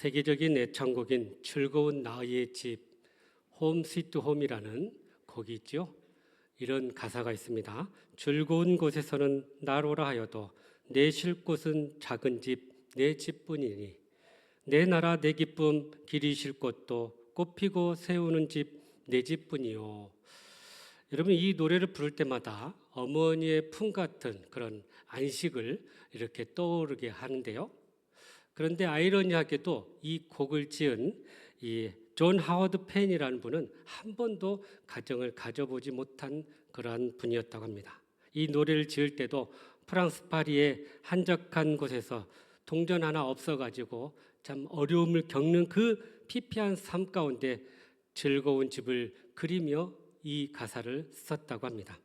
세계적인 애창곡인 즐거운 나의 집, 홈 스위트 홈이라는 곡이 있죠. 이런 가사가 있습니다. 즐거운 곳에서는 나로라 하여도 내 쉴 곳은 작은 집, 내 집뿐이니 내 나라 내 기쁨 길이 쉴 곳도 꽃피고 세우는 집, 내 집뿐이요. 여러분, 이 노래를 부를 때마다 어머니의 품 같은 그런 안식을 이렇게 떠오르게 하는데요. 그런데 아이러니하게도 이 곡을 지은 이 존 하워드 펜이라는 분은 한 번도 가정을 가져보지 못한 그러한 분이었다고 합니다. 이 노래를 지을 때도 프랑스 파리의 한적한 곳에서 동전 하나 없어가지고 참 어려움을 겪는 그 피폐한 삶 가운데 즐거운 집을 그리며 이 가사를 썼다고 합니다.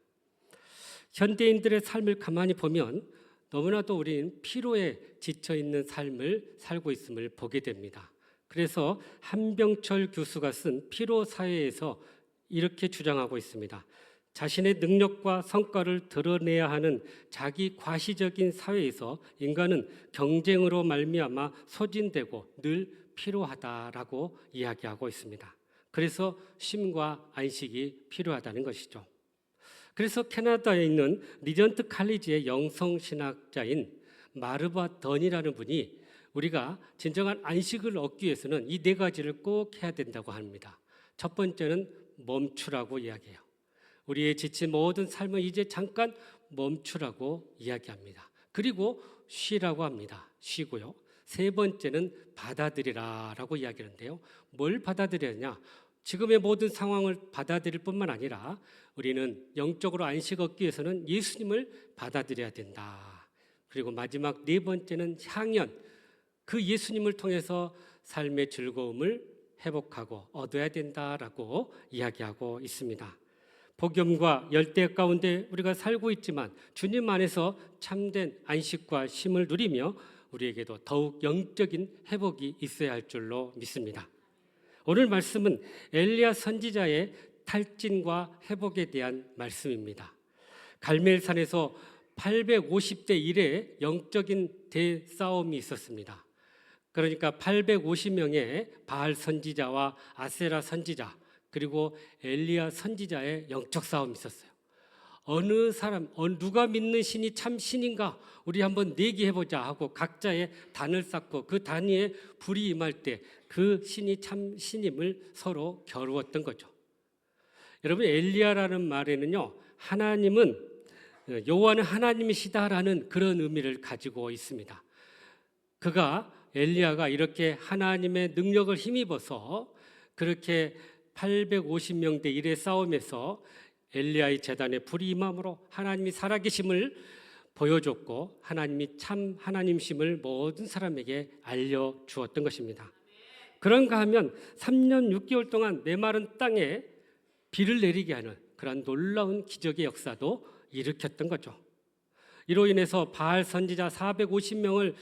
현대인들의 삶을 가만히 보면 너무나도 우리는 피로에 지쳐 있는 삶을 살고 있음을 보게 됩니다. 그래서 한병철 교수가 쓴 피로 사회에서 이렇게 주장하고 있습니다. 자신의 능력과 성과를 드러내야 하는 자기 과시적인 사회에서 인간은 경쟁으로 말미암아 소진되고 늘 피로하다라고 이야기하고 있습니다. 그래서 쉼과 안식이 필요하다는 것이죠. 그래서 캐나다에 있는 리전트 칼리지의 영성신학자인 마르바 던이라는 분이 우리가 진정한 안식을 얻기 위해서는 이 네 가지를 꼭 해야 된다고 합니다. 첫 번째는 멈추라고 이야기해요. 우리의 지친 모든 삶은 이제 잠깐 멈추라고 이야기합니다. 그리고 쉬라고 합니다. 쉬고요. 세 번째는 받아들이라라고 이야기하는데요. 뭘 받아들여야 지금의 모든 상황을 받아들일 뿐만 아니라 우리는 영적으로 안식 얻기 위해서는 예수님을 받아들여야 된다. 그리고 마지막 네 번째는 향연, 그 예수님을 통해서 삶의 즐거움을 회복하고 얻어야 된다라고 이야기하고 있습니다. 복염과 열대 가운데 우리가 살고 있지만 주님 안에서 참된 안식과 쉼을 누리며 우리에게도 더욱 영적인 회복이 있어야 할 줄로 믿습니다. 오늘 말씀은 엘리야 선지자의 탈진과 회복에 대한 말씀입니다. 갈멜산에서 850대 1의 영적인 대싸움이 있었습니다. 그러니까 850명의 바알 선지자와 아세라 선지자 그리고 엘리야 선지자의 영적 싸움이 있었어요. 어느 사람, 누가 믿는 신이 참 신인가 우리 한번 내기해보자 하고 각자의 단을 쌓고 그 단 위에 불이 임할 때 그 신이 참 신임을 서로 겨루었던 거죠. 여러분, 엘리야라는 말에는요, 하나님은 여호와는 하나님이시다라는 그런 의미를 가지고 있습니다. 엘리야가 이렇게 하나님의 능력을 힘입어서 그렇게 850명 대 1의 싸움에서 엘리야의 제단에 불이 임함으로 하나님이 살아계심을 보여줬고 하나님이 참 하나님심을 모든 사람에게 알려주었던 것입니다. 그런가 하면 3년 6개월 동안 메마른 땅에 비를 내리게 하는 그런 놀라운 기적의 역사도 일으켰던 거죠. 이로 인해서 바알 선지자 450명을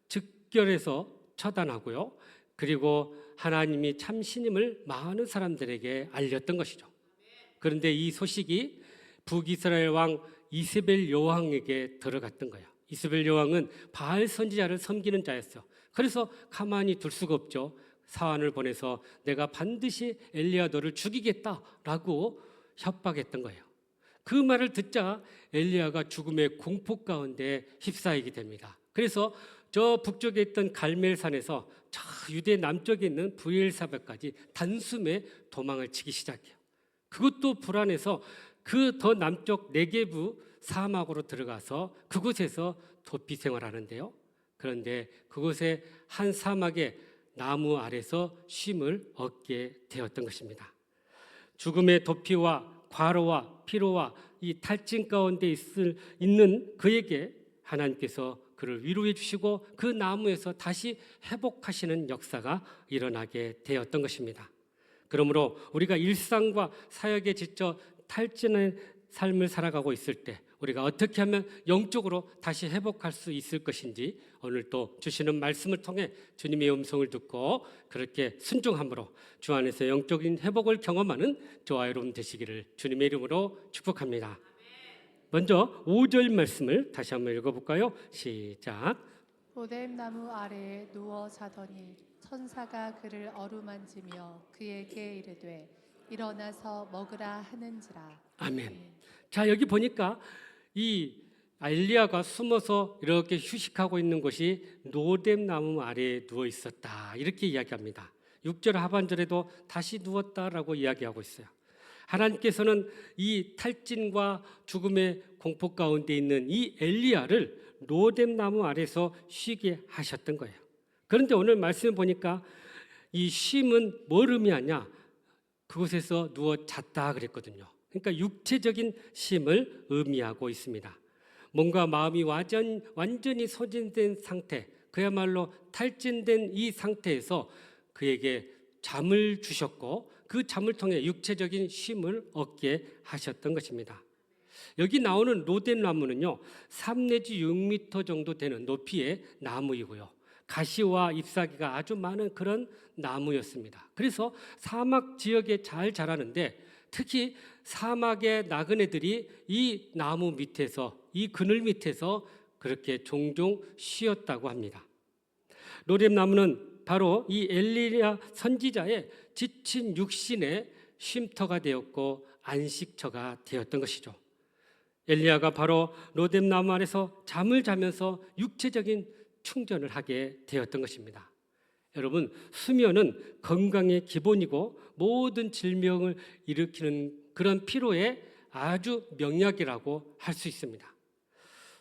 즉결해서 처단하고요. 그리고 하나님이 참 신임을 많은 사람들에게 알렸던 것이죠. 그런데 이 소식이 북이스라엘 왕 이세벨 여왕에게 들어갔던 거예요. 이세벨 여왕은 바알 선지자를 섬기는 자였어요. 그래서 가만히 둘 수가 없죠. 사환을 보내서 내가 반드시 엘리야 너를 죽이겠다라고 협박했던 거예요. 그 말을 듣자 엘리야가 죽음의 공포 가운데 휩싸이게 됩니다. 그래서 저 북쪽에 있던 갈멜산에서 저 유대 남쪽에 있는 브엘사바까지 단숨에 도망을 치기 시작해요. 그것도 불안해서 그 더 남쪽 네게부 사막으로 들어가서 그곳에서 도피 생활하는데요. 그런데 그곳에 한 사막의 나무 아래서 쉼을 얻게 되었던 것입니다. 죽음의 도피와 과로와 피로와 이 탈진 가운데 있는 그에게 하나님께서 그를 위로해 주시고 그 나무에서 다시 회복하시는 역사가 일어나게 되었던 것입니다. 그러므로 우리가 일상과 사역에 지쳐 탈진의 삶을 살아가고 있을 때 우리가 어떻게 하면 영적으로 다시 회복할 수 있을 것인지 오늘 또 주시는 말씀을 통해 주님의 음성을 듣고 그렇게 순종함으로 주 안에서 영적인 회복을 경험하는 저와 여러분 되시기를 주님의 이름으로 축복합니다. 먼저 5절 말씀을 다시 한번 읽어볼까요? 시작. 보뎀나무 아래에 누워 자더니 천사가 그를 어루만지며 그에게 이르되 일어나서 먹으라 하는지라. 아멘. 자, 여기 보니까 이 엘리야가 숨어서 이렇게 휴식하고 있는 곳이 로뎀 나무 아래에 누워 있었다, 이렇게 이야기합니다. 6절 하반절에도 다시 누웠다라고 이야기하고 있어요. 하나님께서는 이 탈진과 죽음의 공포 가운데 있는 이 엘리야를 로뎀 나무 아래에서 쉬게 하셨던 거예요. 그런데 오늘 말씀을 보니까 이 쉼은 뭘 의미하냐? 그곳에서 누워 잤다 그랬거든요. 그러니까 육체적인 쉼을 의미하고 있습니다. 몸과 마음이 완전히 소진된 상태, 그야말로 탈진된 이 상태에서 그에게 잠을 주셨고 그 잠을 통해 육체적인 쉼을 얻게 하셨던 것입니다. 여기 나오는 로뎀 나무는요, 3 내지 6m 정도 되는 높이의 나무이고요, 가시와 잎사귀가 아주 많은 그런 나무였습니다. 그래서 사막 지역에 잘 자라는데 특히 사막의 나그네들이 이 나무 밑에서, 이 그늘 밑에서 그렇게 종종 쉬었다고 합니다. 로뎀 나무는 바로 이 엘리야 선지자의 지친 육신의 쉼터가 되었고 안식처가 되었던 것이죠. 엘리야가 바로 로뎀 나무 아래서 잠을 자면서 육체적인 충전을 하게 되었던 것입니다. 여러분, 수면은 건강의 기본이고 모든 질병을 일으키는 그런 피로의 아주 명약이라고 할 수 있습니다.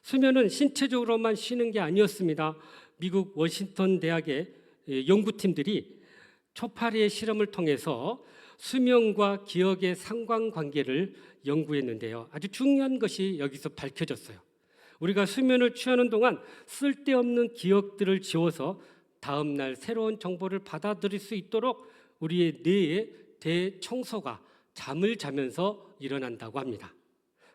수면은 신체적으로만 쉬는 게 아니었습니다. 미국 워싱턴 대학의 연구팀들이 초파리의 실험을 통해서 수면과 기억의 상관관계를 연구했는데요, 아주 중요한 것이 여기서 밝혀졌어요. 우리가 수면을 취하는 동안 쓸데없는 기억들을 지워서 다음 날 새로운 정보를 받아들일 수 있도록 우리의 뇌의 대청소가 잠을 자면서 일어난다고 합니다.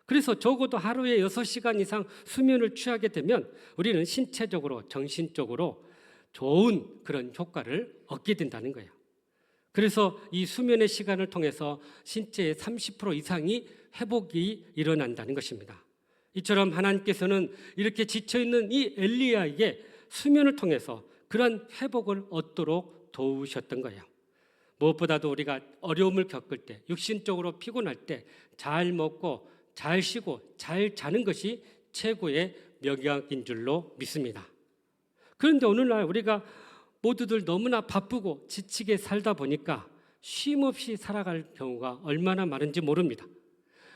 그래서 적어도 하루에 6시간 이상 수면을 취하게 되면 우리는 신체적으로, 정신적으로 좋은 그런 효과를 얻게 된다는 거예요. 그래서 이 수면의 시간을 통해서 신체의 30% 이상이 회복이 일어난다는 것입니다. 이처럼 하나님께서는 이렇게 지쳐있는 이 엘리야에게 수면을 통해서 그런 회복을 얻도록 도우셨던 거예요. 무엇보다도 우리가 어려움을 겪을 때, 육신적으로 피곤할 때 잘 먹고 잘 쉬고 잘 자는 것이 최고의 명약인 줄로 믿습니다. 그런데 오늘날 우리가 모두들 너무나 바쁘고 지치게 살다 보니까 쉼 없이 살아갈 경우가 얼마나 많은지 모릅니다.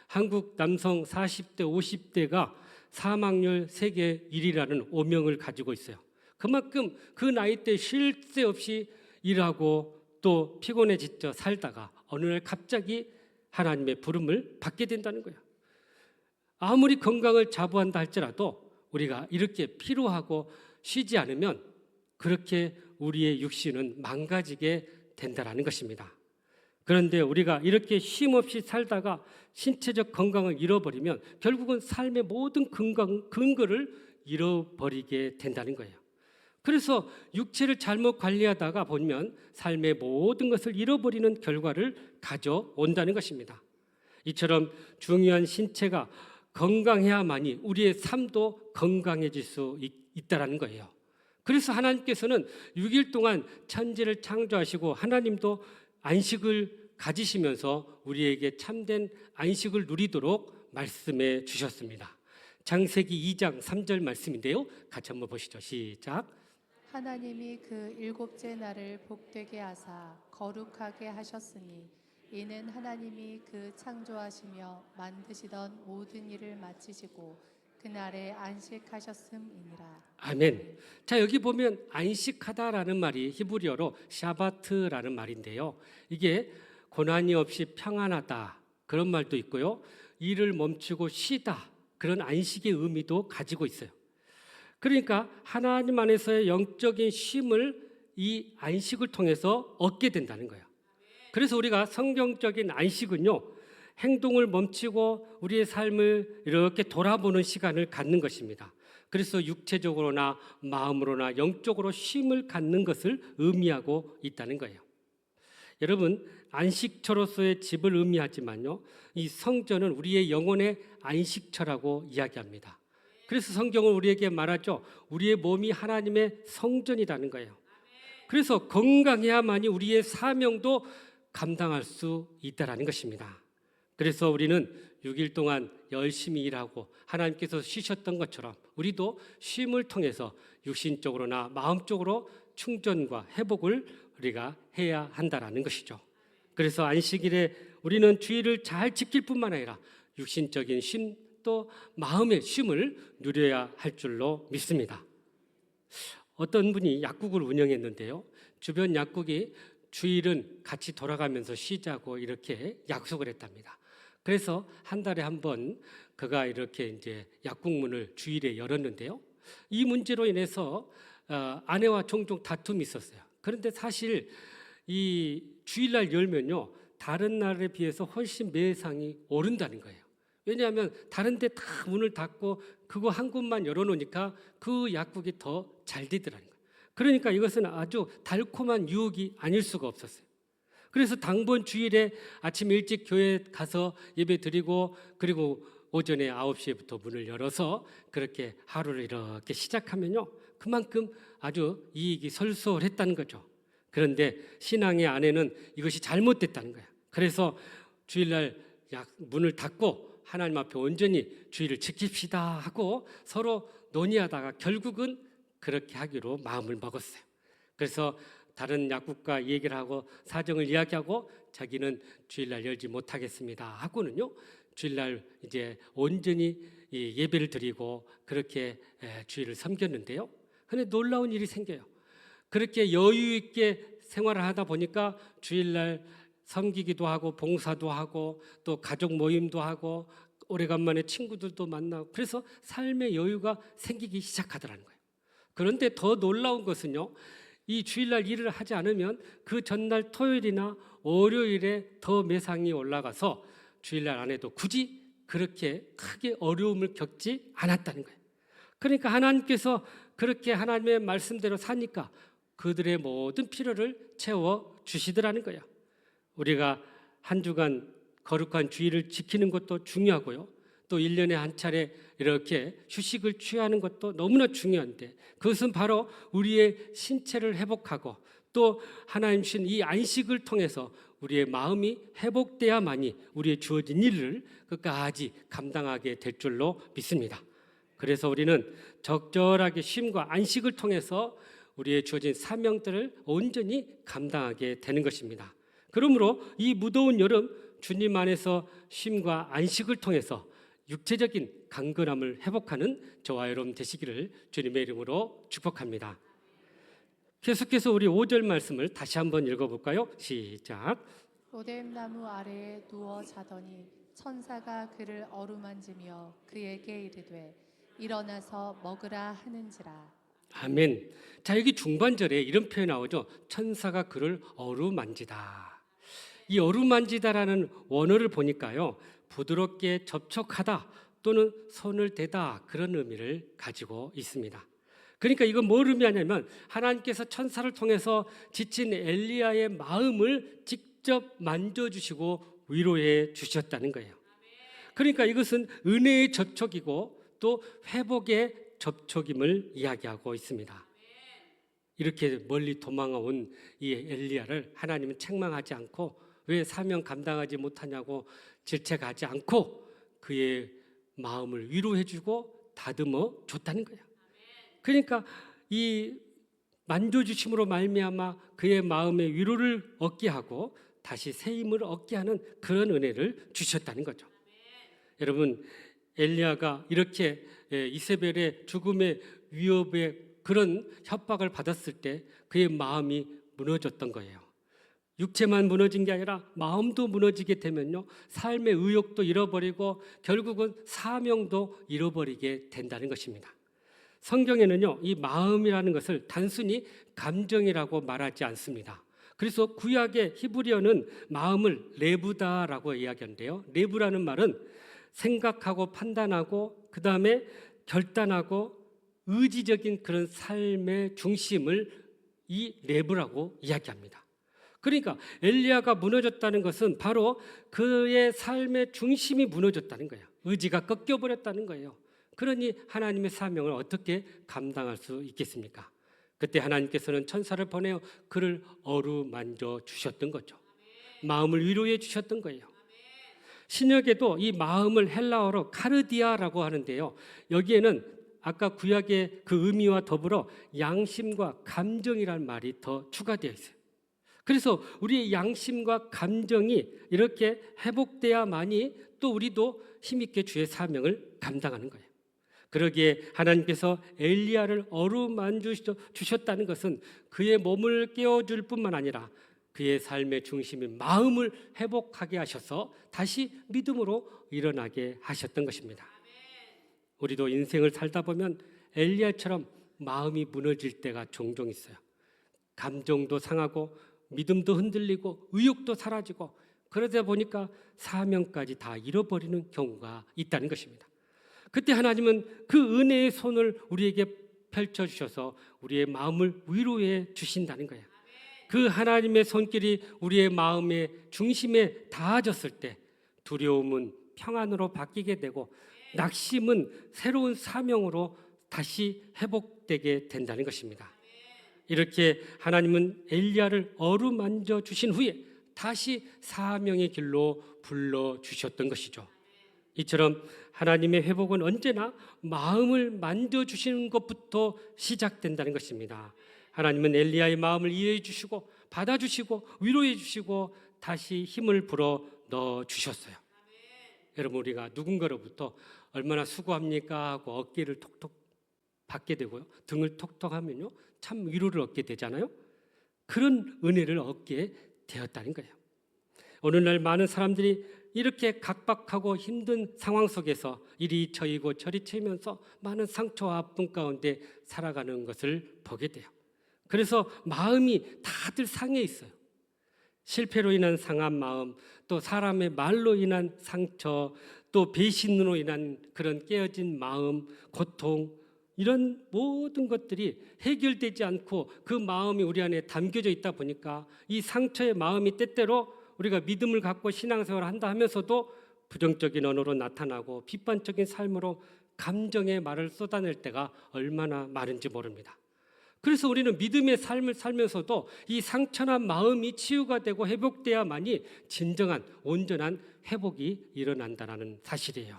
한국 남성 40대, 50대가 사망률 세계 1위라는 오명을 가지고 있어요. 그만큼 그 나이 때 쉴 새 없이 일하고 또 피곤해 지쳐 살다가 어느 날 갑자기 하나님의 부름을 받게 된다는 거예요. 아무리 건강을 자부한다 할지라도 우리가 이렇게 피로하고 쉬지 않으면 그렇게 우리의 육신은 망가지게 된다는 것입니다. 그런데 우리가 이렇게 쉼 없이 살다가 신체적 건강을 잃어버리면 결국은 삶의 모든 근거를 잃어버리게 된다는 거예요. 그래서 육체를 잘못 관리하다가 보면 삶의 모든 것을 잃어버리는 결과를 가져온다는 것입니다. 이처럼 중요한 신체가 건강해야만이 우리의 삶도 건강해질 수 있다는 거예요. 그래서 하나님께서는 6일 동안 천지를 창조하시고 하나님도 안식을 가지시면서 우리에게 참된 안식을 누리도록 말씀해 주셨습니다. 창세기 2장 3절 말씀인데요, 같이 한번 보시죠. 시작. 하나님이 그 일곱째 날을 복되게 하사 거룩하게 하셨으니 이는 하나님이 그 창조하시며 만드시던 모든 일을 마치시고 그날에 안식하셨음이니라. 아멘. 자, 여기 보면 안식하다라는 말이 히브리어로 샤바트라는 말인데요, 이게 고난이 없이 평안하다 그런 말도 있고요, 일을 멈추고 쉬다 그런 안식의 의미도 가지고 있어요. 그러니까 하나님 안에서의 영적인 쉼을 이 안식을 통해서 얻게 된다는 거예요. 그래서 우리가 성경적인 안식은요, 행동을 멈추고 우리의 삶을 이렇게 돌아보는 시간을 갖는 것입니다. 그래서 육체적으로나 마음으로나 영적으로 쉼을 갖는 것을 의미하고 있다는 거예요. 여러분, 안식처로서의 집을 의미하지만요, 이 성전은 우리의 영혼의 안식처라고 이야기합니다. 그래서 성경은 우리에게 말하죠, 우리의 몸이 하나님의 성전이라는 거예요. 그래서 건강해야만이 우리의 사명도 감당할 수 있다라는 것입니다. 그래서 우리는 6일 동안 열심히 일하고 하나님께서 쉬셨던 것처럼 우리도 쉼을 통해서 육신적으로나 마음적으로 충전과 회복을 우리가 해야 한다라는 것이죠. 그래서 안식일에 우리는 주일을 잘 지킬 뿐만 아니라 육신적인 쉼 또 마음의 쉼을 누려야 할 줄로 믿습니다. 어떤 분이 약국을 운영했는데요. 주변 약국이 주일은 같이 돌아가면서 쉬자고 이렇게 약속을 했답니다. 그래서 한 달에 한 번 그가 이렇게 이제 약국 문을 주일에 열었는데요. 이 문제로 인해서 아내와 종종 다툼이 있었어요. 그런데 사실 이 주일날 열면요, 다른 날에 비해서 훨씬 매상이 오른다는 거예요. 왜냐하면 다른 데 다 문을 닫고 그거 한 곳만 열어놓으니까 그 약국이 더 잘 되더라는 거예요. 그러니까 이것은 아주 달콤한 유혹이 아닐 수가 없었어요. 그래서 당번 주일에 아침 일찍 교회 가서 예배 드리고 그리고 오전에 9시부터 문을 열어서 그렇게 하루를 이렇게 시작하면요, 그만큼 아주 이익이 설솔했다는 거죠. 그런데 신앙의 아내는 이것이 잘못됐다는 거예요. 그래서 주일날 문을 닫고 하나님 앞에 온전히 주일을 지킵시다 하고 서로 논의하다가 결국은 그렇게 하기로 마음을 먹었어요. 그래서 다른 약국과 얘기를 하고 사정을 이야기하고 자기는 주일날 열지 못하겠습니다 하고는요, 주일날 이제 온전히 예배를 드리고 그렇게 주일을 섬겼는데요. 그런데 놀라운 일이 생겨요. 그렇게 여유 있게 생활을 하다 보니까 주일날 섬기기도 하고 봉사도 하고 또 가족 모임도 하고 오래간만에 친구들도 만나고 그래서 삶의 여유가 생기기 시작하더라는 거예요. 그런데 더 놀라운 것은요, 이 주일날 일을 하지 않으면 그 전날 토요일이나 월요일에 더 매상이 올라가서 주일날 안 해도 굳이 그렇게 크게 어려움을 겪지 않았다는 거예요. 그러니까 하나님께서 그렇게 하나님의 말씀대로 사니까 그들의 모든 필요를 채워 주시더라는 거예요. 우리가 한 주간 거룩한 주일을 지키는 것도 중요하고요. 또 1년에 한 차례 이렇게 휴식을 취하는 것도 너무나 중요한데 그것은 바로 우리의 신체를 회복하고 또 하나님 주신 이 안식을 통해서 우리의 마음이 회복돼야만이 우리의 주어진 일을 끝까지 감당하게 될 줄로 믿습니다. 그래서 우리는 적절하게 쉼과 안식을 통해서 우리의 주어진 사명들을 온전히 감당하게 되는 것입니다. 그러므로 이 무더운 여름 주님 안에서 쉼과 안식을 통해서 육체적인 강건함을 회복하는 저와 여러분 되시기를 주님의 이름으로 축복합니다. 계속해서 우리 5절 말씀을 다시 한번 읽어볼까요? 시작. 오뎀나무 아래에 누워 자더니 천사가 그를 어루만지며 그에게 이르되 일어나서 먹으라 하는지라. 아멘. 자, 여기 중반절에 이런 표현이 나오죠. 천사가 그를 어루만지다. 이 어루만지다라는 원어를 보니까요, 부드럽게 접촉하다 또는 손을 대다 그런 의미를 가지고 있습니다. 그러니까 이건 뭘 의미하냐면 하나님께서 천사를 통해서 지친 엘리야의 마음을 직접 만져주시고 위로해 주셨다는 거예요. 그러니까 이것은 은혜의 접촉이고 또 회복의 접촉임을 이야기하고 있습니다. 이렇게 멀리 도망온 이 엘리야를 하나님은 책망하지 않고 왜 사명 감당하지 못하냐고 질책하지 않고 그의 마음을 위로해주고 다듬어 줬다는 거예요. 그러니까 이 만져주심으로 말미암아 그의 마음의 위로를 얻게 하고 다시 새 힘을 얻게 하는 그런 은혜를 주셨다는 거죠. 여러분, 엘리야가 이렇게 이세벨의 죽음의 위협의 그런 협박을 받았을 때 그의 마음이 무너졌던 거예요. 육체만 무너진 게 아니라 마음도 무너지게 되면요, 삶의 의욕도 잃어버리고 결국은 사명도 잃어버리게 된다는 것입니다. 성경에는요, 이 마음이라는 것을 단순히 감정이라고 말하지 않습니다. 그래서 구약의 히브리어는 마음을 레부다라고 이야기하는데요. 레부라는 말은 생각하고 판단하고 그 다음에 결단하고 의지적인 그런 삶의 중심을 이 레부라고 이야기합니다. 그러니까 엘리야가 무너졌다는 것은 바로 그의 삶의 중심이 무너졌다는 거예요. 의지가 꺾여버렸다는 거예요. 그러니 하나님의 사명을 어떻게 감당할 수 있겠습니까? 그때 하나님께서는 천사를 보내어 그를 어루만져 주셨던 거죠. 마음을 위로해 주셨던 거예요. 신약에도 이 마음을 헬라어로 카르디아라고 하는데요. 여기에는 아까 구약의 그 의미와 더불어 양심과 감정이라는 말이 더 추가되어 있어요. 그래서 우리의 양심과 감정이 이렇게 회복돼야만이 또 우리도 힘있게 주의 사명을 감당하는 거예요. 그러기에 하나님께서 엘리야를 어루만져 주셨다는 것은 그의 몸을 깨워줄 뿐만 아니라 그의 삶의 중심인 마음을 회복하게 하셔서 다시 믿음으로 일어나게 하셨던 것입니다. 우리도 인생을 살다 보면 엘리야처럼 마음이 무너질 때가 종종 있어요. 감정도 상하고 믿음도 흔들리고 의욕도 사라지고 그러다 보니까 사명까지 다 잃어버리는 경우가 있다는 것입니다. 그때 하나님은 그 은혜의 손을 우리에게 펼쳐주셔서 우리의 마음을 위로해 주신다는 거예요. 그 하나님의 손길이 우리의 마음의 중심에 닿아졌을 때 두려움은 평안으로 바뀌게 되고 낙심은 새로운 사명으로 다시 회복되게 된다는 것입니다. 이렇게 하나님은 엘리야를 어루만져 주신 후에 다시 사명의 길로 불러주셨던 것이죠. 이처럼 하나님의 회복은 언제나 마음을 만져주시는 것부터 시작된다는 것입니다. 하나님은 엘리야의 마음을 이해해 주시고 받아주시고 위로해 주시고 다시 힘을 불어 넣어 주셨어요. 여러분, 우리가 누군가로부터 얼마나 수고합니까 하고 어깨를 톡톡 받게 되고요, 등을 톡톡 하면요 참 위로를 얻게 되잖아요. 그런 은혜를 얻게 되었다는 거예요. 오늘날 많은 사람들이 이렇게 각박하고 힘든 상황 속에서 이리 저리고 저리 치면서 많은 상처와 아픔 가운데 살아가는 것을 보게 돼요. 그래서 마음이 다들 상해 있어요. 실패로 인한 상한 마음, 또 사람의 말로 인한 상처, 또 배신으로 인한 그런 깨어진 마음, 고통, 이런 모든 것들이 해결되지 않고 그 마음이 우리 안에 담겨져 있다 보니까 이 상처의 마음이 때때로 우리가 믿음을 갖고 신앙생활을 한다 하면서도 부정적인 언어로 나타나고 비판적인 삶으로 감정의 말을 쏟아낼 때가 얼마나 많은지 모릅니다. 그래서 우리는 믿음의 삶을 살면서도 이 상처난 마음이 치유가 되고 회복돼야만이 진정한 온전한 회복이 일어난다는 사실이에요.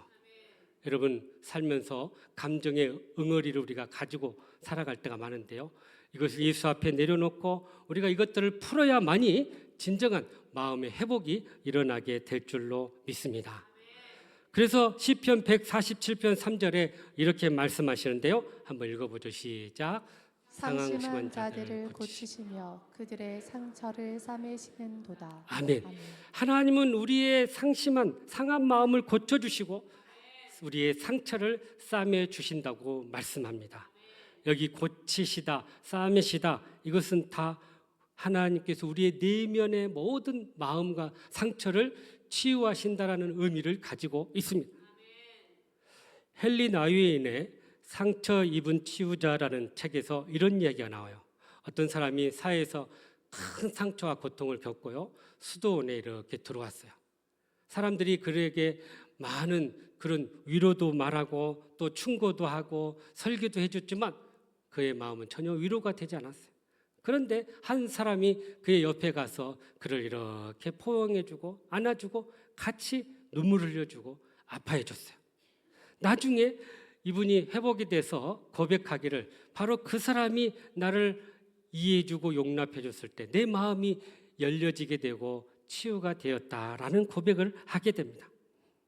여러분, 살면서 감정의 응어리를 우리가 가지고 살아갈 때가 많은데요, 이것을 예수 앞에 내려놓고 우리가 이것들을 풀어야만이 진정한 마음의 회복이 일어나게 될 줄로 믿습니다. 그래서 시편 147편 3절에 이렇게 말씀하시는데요, 한번 읽어보죠. 시작. 상심한 자들을 고치시며 그들의 상처를 싸매시는도다. 아멘. 하나님은 우리의 상한 마음을 고쳐주시고 우리의 상처를 싸매 주신다고 말씀합니다. 여기 고치시다, 싸매시다, 이것은 다 하나님께서 우리의 내면의 모든 마음과 상처를 치유하신다라는 의미를 가지고 있습니다. 헨리 나유인의 상처 입은 치유자라는 책에서 이런 이야기가 나와요. 어떤 사람이 사회에서 큰 상처와 고통을 겪고요, 수도원에 이렇게 들어왔어요. 사람들이 그에게 많은 그런 위로도 말하고 또 충고도 하고 설교도 해줬지만 그의 마음은 전혀 위로가 되지 않았어요. 그런데 한 사람이 그의 옆에 가서 그를 이렇게 포용해주고 안아주고 같이 눈물 흘려주고 아파해줬어요. 나중에 이분이 회복이 돼서 고백하기를, 바로 그 사람이 나를 이해해주고 용납해줬을 때 내 마음이 열려지게 되고 치유가 되었다라는 고백을 하게 됩니다.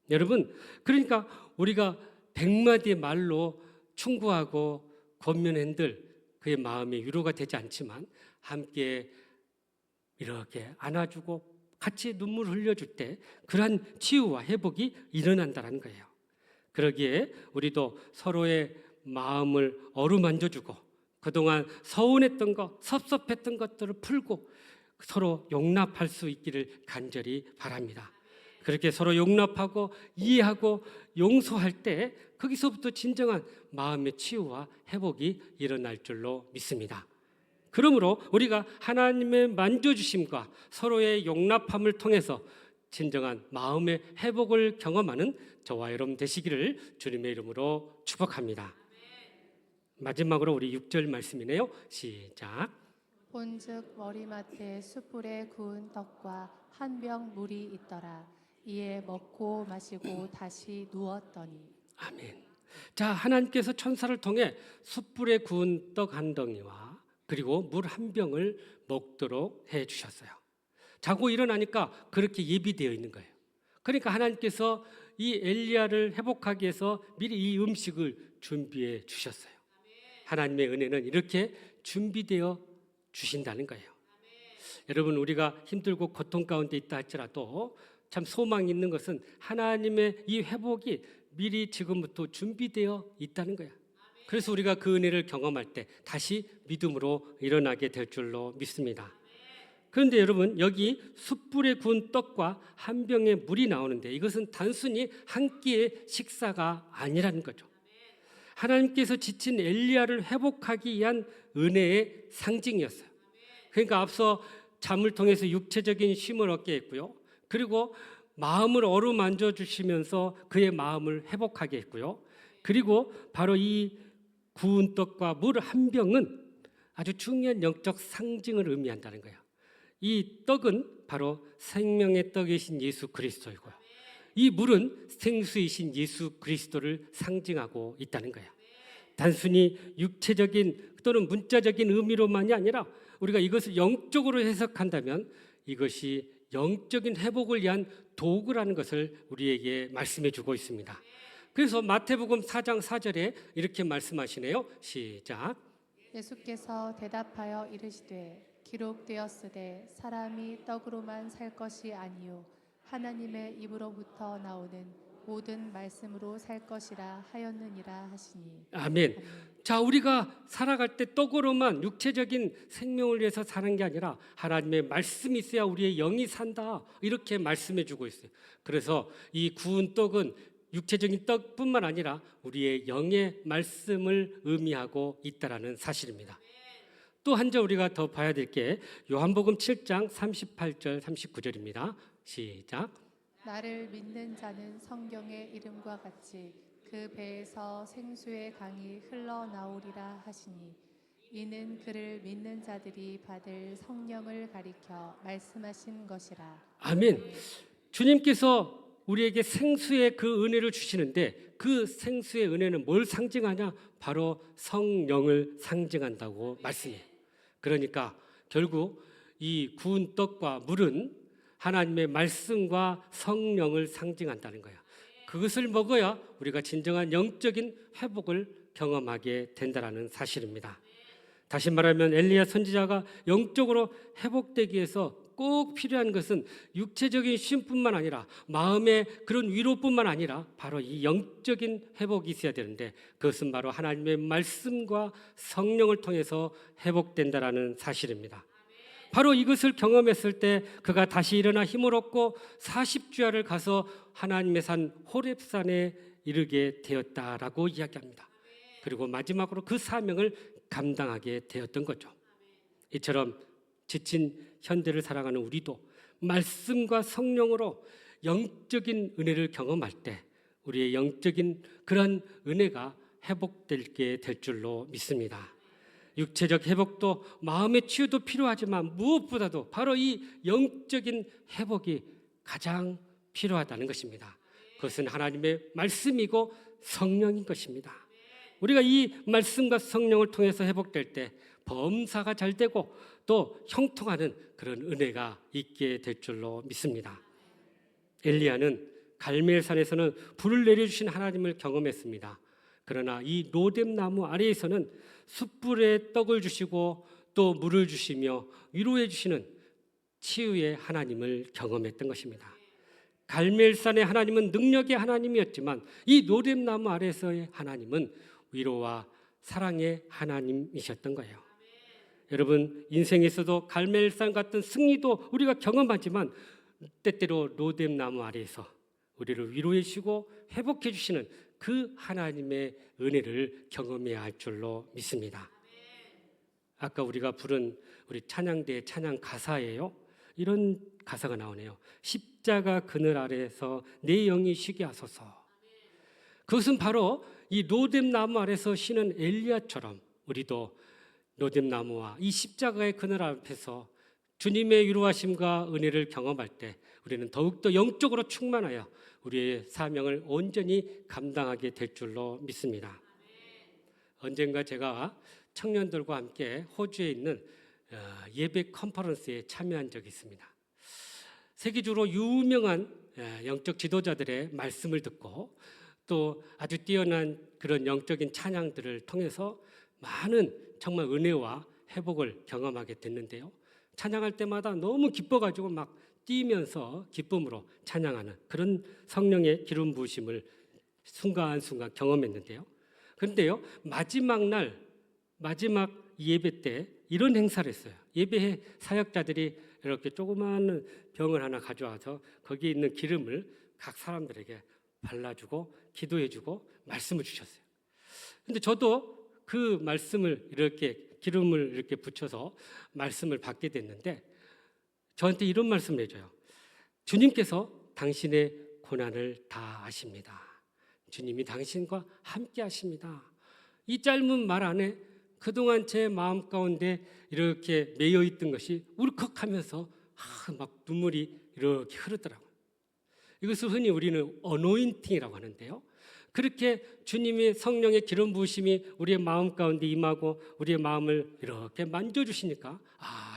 여러분, 그러니까 우리가 100마디의 말로 충고하고 권면한들 그의 마음이 위로가 되지 않지만 함께 이렇게 안아주고 같이 눈물 흘려줄 때 그러한 치유와 회복이 일어난다는 거예요. 그러기에 우리도 서로의 마음을 어루만져주고 그동안 서운했던 것, 섭섭했던 것들을 풀고 서로 용납할 수 있기를 간절히 바랍니다. 그렇게 서로 용납하고 이해하고 용서할 때 거기서부터 진정한 마음의 치유와 회복이 일어날 줄로 믿습니다. 그러므로 우리가 하나님의 만져주심과 서로의 용납함을 통해서 진정한 마음의 회복을 경험하는 저와 여러분 되시기를 주님의 이름으로 축복합니다. 마지막으로 우리 6절 말씀이네요. 시작. 본즉 머리맡에 숯불에 구운 떡과 한 병 물이 있더라. 이에 먹고 마시고 다시 누웠더니. 아멘. 자, 하나님께서 천사를 통해 숯불에 구운 떡 한 덩이와 그리고 물 한 병을 먹도록 해 주셨어요. 자고 일어나니까 그렇게 예비되어 있는 거예요. 그러니까 하나님께서 이 엘리야를 회복하기 위해서 미리 이 음식을 준비해 주셨어요. 하나님의 은혜는 이렇게 준비되어 주신다는 거예요. 여러분, 우리가 힘들고 고통 가운데 있다 할지라도 참 소망이 있는 것은 하나님의 이 회복이 미리 지금부터 준비되어 있다는 거야. 그래서 우리가 그 은혜를 경험할 때 다시 믿음으로 일어나게 될 줄로 믿습니다. 그런데 여러분, 여기 숯불에 구운 떡과 한 병의 물이 나오는데 이것은 단순히 한 끼의 식사가 아니라는 거죠. 하나님께서 지친 엘리야를 회복하기 위한 은혜의 상징이었어요. 그러니까 앞서 잠을 통해서 육체적인 쉼을 얻게 했고요. 그리고 마음을 어루만져 주시면서 그의 마음을 회복하게 했고요. 그리고 바로 이 구운 떡과 물 한 병은 아주 중요한 영적 상징을 의미한다는 거예요. 이 떡은 바로 생명의 떡이신 예수 그리스도이고요. 이 물은 생수이신 예수 그리스도를 상징하고 있다는 거예요. 단순히 육체적인 또는 문자적인 의미로만이 아니라 우리가 이것을 영적으로 해석한다면 이것이 영적인 회복을 위한 도구라는 것을 우리에게 말씀해 주고 있습니다. 그래서 마태복음 4장 4절에 이렇게 말씀하시네요. 시작. 예수께서 대답하여 이르시되 기록되었으되 사람이 떡으로만 살 것이 아니요 하나님의 입으로부터 나오는 모든 말씀으로 살 것이라 하였느니라 하시니. 아멘. 자, 우리가 살아갈 때 떡으로만 육체적인 생명을 위해서 사는 게 아니라 하나님의 말씀이 있어야 우리의 영이 산다. 이렇게 말씀해 주고 있어요. 그래서 이 구운 떡은 육체적인 떡뿐만 아니라 우리의 영의 말씀을 의미하고 있다라는 사실입니다. 또 한 절 우리가 더 봐야 될 게 요한복음 7장 38절 39절입니다. 시작. 나를 믿는 자는 성경의 이름과 같이 그 배에서 생수의 강이 흘러나오리라 하시니 이는 그를 믿는 자들이 받을 성령을 가리켜 말씀하신 것이라. 아멘. 주님께서 우리에게 생수의 그 은혜를 주시는데 그 생수의 은혜는 뭘 상징하냐? 바로 성령을 상징한다고 말씀해요. 그러니까 결국 이 구운 떡과 물은 하나님의 말씀과 성령을 상징한다는 거예요. 그것을 먹어야 우리가 진정한 영적인 회복을 경험하게 된다는 사실입니다. 다시 말하면 엘리야 선지자가 영적으로 회복되기 위해서 꼭 필요한 것은 육체적인 쉼뿐만 아니라 마음의 그런 위로뿐만 아니라 바로 이 영적인 회복이 있어야 되는데 그것은 바로 하나님의 말씀과 성령을 통해서 회복된다는 사실입니다. 바로 이것을 경험했을 때 그가 다시 일어나 힘을 얻고 40주야를 가서 하나님의 산 호렙산에 이르게 되었다라고 이야기합니다. 그리고 마지막으로 그 사명을 감당하게 되었던 거죠. 이처럼 지친 현대를 살아가는 우리도 말씀과 성령으로 영적인 은혜를 경험할 때 우리의 영적인 그런 은혜가 회복되게 될 줄로 믿습니다. 육체적 회복도 마음의 치유도 필요하지만 무엇보다도 바로 이 영적인 회복이 가장 필요하다는 것입니다. 그것은 하나님의 말씀이고 성령인 것입니다. 우리가 이 말씀과 성령을 통해서 회복될 때 범사가 잘 되고 또 형통하는 그런 은혜가 있게 될 줄로 믿습니다. 엘리야는 갈멜산에서는 불을 내려주신 하나님을 경험했습니다. 그러나 이 로뎀 나무 아래에서는 숯불에 떡을 주시고 또 물을 주시며 위로해 주시는 치유의 하나님을 경험했던 것입니다. 갈멜산의 하나님은 능력의 하나님이었지만 이 로뎀 나무 아래에서의 하나님은 위로와 사랑의 하나님이셨던 거예요. 여러분, 인생에서도 갈멜산 같은 승리도 우리가 경험하지만 때때로 로뎀 나무 아래에서 우리를 위로해 주시고 회복해 주시는 그 하나님의 은혜를 경험해야 할 줄로 믿습니다. 아까 우리가 부른 우리 찬양대의 찬양 가사예요. 이런 가사가 나오네요. 십자가 그늘 아래에서 내 영이 쉬게 하소서. 그것은 바로 이 로뎀나무 아래서 쉬는 엘리야처럼 우리도 로뎀나무와 이 십자가의 그늘 앞에서 주님의 위로하심과 은혜를 경험할 때 우리는 더욱더 영적으로 충만하여 우리의 사명을 온전히 감당하게 될 줄로 믿습니다. 언젠가 제가 청년들과 함께 호주에 있는 예배 컨퍼런스에 참여한 적이 있습니다. 세계적으로 유명한 영적 지도자들의 말씀을 듣고 또 아주 뛰어난 그런 영적인 찬양들을 통해서 많은 정말 은혜와 회복을 경험하게 됐는데요. 찬양할 때마다 너무 기뻐가지고 막 뛰면서 기쁨으로 찬양하는 그런 성령의 기름 부으심을 순간순간 경험했는데요. 그런데요, 마지막 예배 때 이런 행사를 했어요. 예배 사역자들이 이렇게 조그마한 병을 하나 가져와서 거기에 있는 기름을 각 사람들에게 발라주고 기도해주고 말씀을 주셨어요. 근데 저도 그 말씀을 이렇게 기름을 이렇게 붙여서 말씀을 받게 됐는데 저한테 이런 말씀을 해줘요. 주님께서 당신의 고난을 다 아십니다. 주님이 당신과 함께 하십니다. 이 짧은 말 안에 그동안 제 마음 가운데 이렇게 매여 있던 것이 울컥하면서 막 눈물이 이렇게 흐르더라고요. 이것을 흔히 우리는 어노인팅이라고 하는데요. 그렇게 주님의 성령의 기름 부으심이 우리의 마음 가운데 임하고 우리의 마음을 이렇게 만져주시니까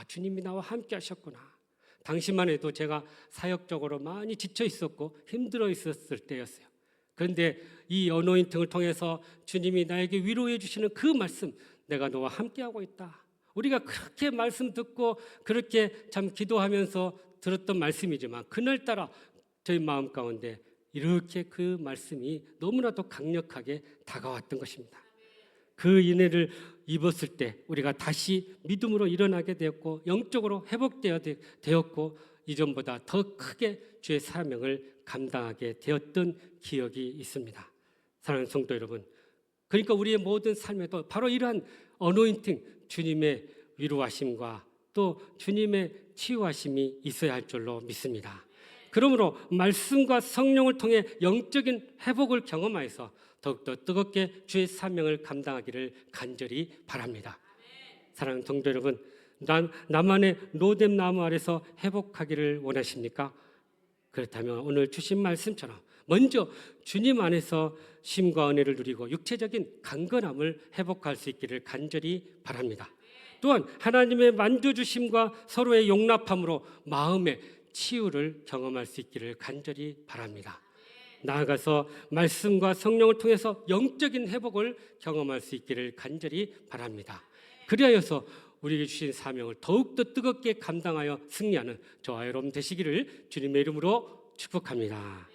주님이 나와 함께 하셨구나. 당시만 해도 제가 사역적으로 많이 지쳐 있었고 힘들어 있었을 때였어요. 그런데 이 어노인팅을 통해서 주님이 나에게 위로해 주시는 그 말씀, 내가 너와 함께하고 있다. 우리가 그렇게 말씀 듣고 그렇게 참 기도하면서 들었던 말씀이지만 그날따라 저희 마음 가운데 이렇게 그 말씀이 너무나도 강력하게 다가왔던 것입니다. 그 은혜를 입었을 때 우리가 다시 믿음으로 일어나게 되었고 영적으로 회복되었고 이전보다 더 크게 주의 사명을 감당하게 되었던 기억이 있습니다. 사랑하는 성도 여러분, 그러니까 우리의 모든 삶에도 바로 이러한 어노인팅, 주님의 위로하심과 또 주님의 치유하심이 있어야 할 줄로 믿습니다. 그러므로 말씀과 성령을 통해 영적인 회복을 경험하여서 더욱더 뜨겁게 주의 사명을 감당하기를 간절히 바랍니다. 사랑하는 성도 여러분, 나만의 로뎀나무 아래서 회복하기를 원하십니까? 그렇다면 오늘 주신 말씀처럼 먼저 주님 안에서 쉼과 은혜를 누리고 육체적인 강건함을 회복할 수 있기를 간절히 바랍니다. 또한 하나님의 만져주심과 서로의 용납함으로 마음의 치유를 경험할 수 있기를 간절히 바랍니다. 나아가서 말씀과 성령을 통해서 영적인 회복을 경험할 수 있기를 간절히 바랍니다. 그리하여서 우리에게 주신 사명을 더욱더 뜨겁게 감당하여 승리하는 저와 여러분 되시기를 주님의 이름으로 축복합니다.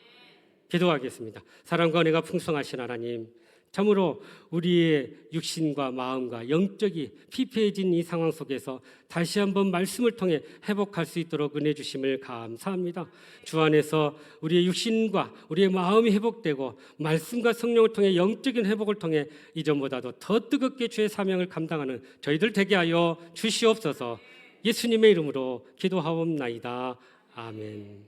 기도하겠습니다. 사랑과 은혜가 풍성하신 하나님, 참으로 우리의 육신과 마음과 영적이 피폐해진 이 상황 속에서 다시 한번 말씀을 통해 회복할 수 있도록 은혜 주심을 감사합니다. 주 안에서 우리의 육신과 우리의 마음이 회복되고 말씀과 성령을 통해 영적인 회복을 통해 이전보다도 더 뜨겁게 주의 사명을 감당하는 저희들 되게 하여 주시옵소서. 예수님의 이름으로 기도하옵나이다. 아멘.